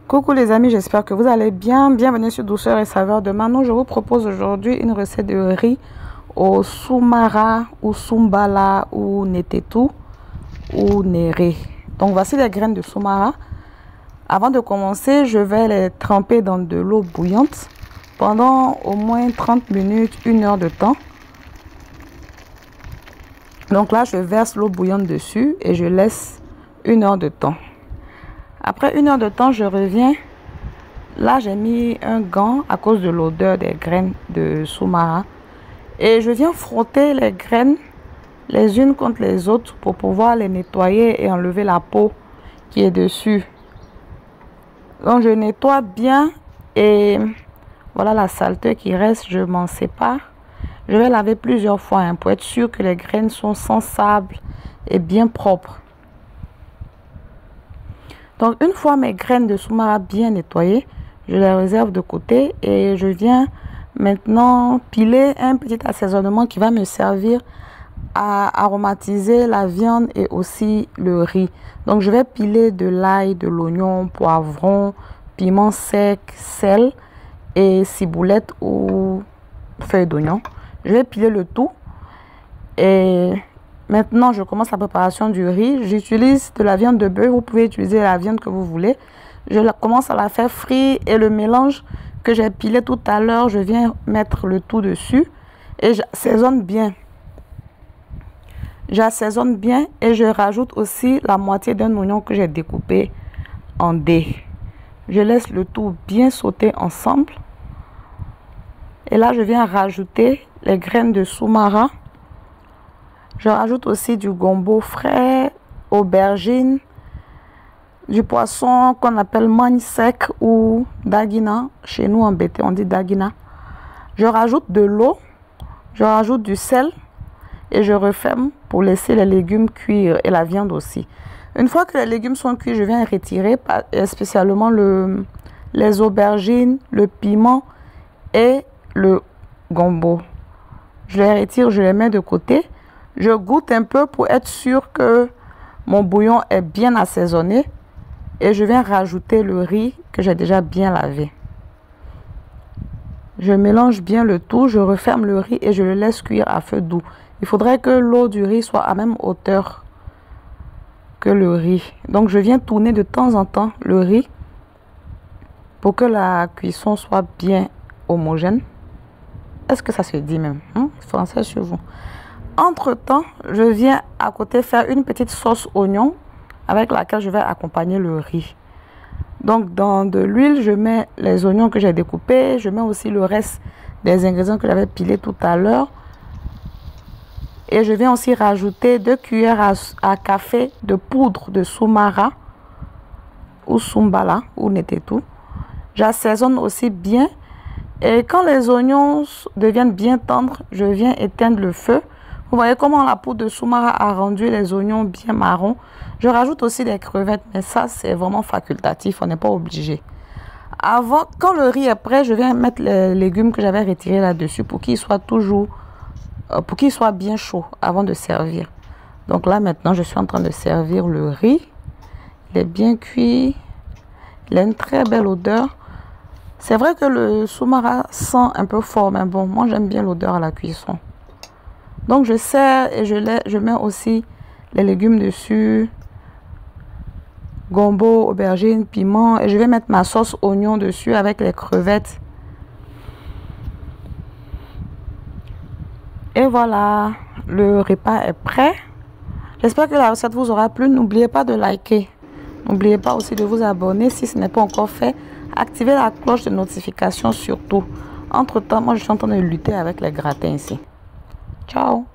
Coucou les amis, j'espère que vous allez bien. Bienvenue sur Douceur et Saveur de Manon. Je vous propose aujourd'hui une recette de riz au soumara ou sumbala ou netetu ou néré. Donc voici les graines de soumara. Avant de commencer, je vais les tremper dans de l'eau bouillante pendant au moins 30 minutes, 1 heure de temps. Donc là, je verse l'eau bouillante dessus et je laisse 1 heure de temps. Après 1 heure de temps, je reviens. Là, j'ai mis un gant à cause de l'odeur des graines de soumara. Et je viens frotter les graines les unes contre les autres pour pouvoir les nettoyer et enlever la peau qui est dessus. Donc, je nettoie bien et voilà la saleté qui reste, je m'en sépare. Je vais laver plusieurs fois pour être sûr que les graines sont sans sable et bien propres. Donc, une fois mes graines de soumara bien nettoyées, je les réserve de côté et je viens maintenant piler un petit assaisonnement qui va me servir à aromatiser la viande et aussi le riz. Donc, je vais piler de l'ail, de l'oignon, poivron, piment sec, sel et ciboulette ou feuilles d'oignon. Je vais piler le tout et maintenant, je commence la préparation du riz. J'utilise de la viande de bœuf. Vous pouvez utiliser la viande que vous voulez. Je commence à la faire frire et le mélange que j'ai pilé tout à l'heure, je viens mettre le tout dessus et j'assaisonne bien. J'assaisonne bien et je rajoute aussi la moitié d'un oignon que j'ai découpé en dés. Je laisse le tout bien sauter ensemble. Et là, je viens rajouter les graines de soumara. Je rajoute aussi du gombo frais, aubergine, du poisson qu'on appelle mangue sec ou dagina. Chez nous en BT, on dit dagina. Je rajoute de l'eau, je rajoute du sel et je referme pour laisser les légumes cuire et la viande aussi. Une fois que les légumes sont cuits, je viens retirer spécialement les aubergines, le piment et le gombo. Je les retire, je les mets de côté. Je goûte un peu pour être sûr que mon bouillon est bien assaisonné. Et je viens rajouter le riz que j'ai déjà bien lavé. Je mélange bien le tout, je referme le riz et je le laisse cuire à feu doux. Il faudrait que l'eau du riz soit à même hauteur que le riz. Donc je viens tourner de temps en temps le riz pour que la cuisson soit bien homogène. Est-ce que ça se dit même? Français sur vous. Entre-temps, je viens à côté faire une petite sauce oignon avec laquelle je vais accompagner le riz. Donc, dans de l'huile, je mets les oignons que j'ai découpés. Je mets aussi le reste des ingrédients que j'avais pilés tout à l'heure. Et je viens aussi rajouter 2 cuillères à café de poudre de soumara ou sumbala ou netetu. J'assaisonne aussi bien. Et quand les oignons deviennent bien tendres, je viens éteindre le feu. Vous voyez comment la poudre de soumara a rendu les oignons bien marrons. Je rajoute aussi des crevettes, mais ça, c'est vraiment facultatif. On n'est pas obligé. Quand le riz est prêt, je viens mettre les légumes que j'avais retirés là-dessus pour qu'il soit bien chaud avant de servir. Donc là, maintenant, je suis en train de servir le riz. Il est bien cuit. Il a une très belle odeur. C'est vrai que le soumara sent un peu fort, mais bon, moi, j'aime bien l'odeur à la cuisson. Donc, je sers et je mets aussi les légumes dessus. Gombo, aubergine, piment. Et je vais mettre ma sauce oignon dessus avec les crevettes. Et voilà, le repas est prêt. J'espère que la recette vous aura plu. N'oubliez pas de liker. N'oubliez pas aussi de vous abonner si ce n'est pas encore fait. Activez la cloche de notification surtout. Entre-temps, moi, je suis en train de lutter avec les gratins ici. Ciao.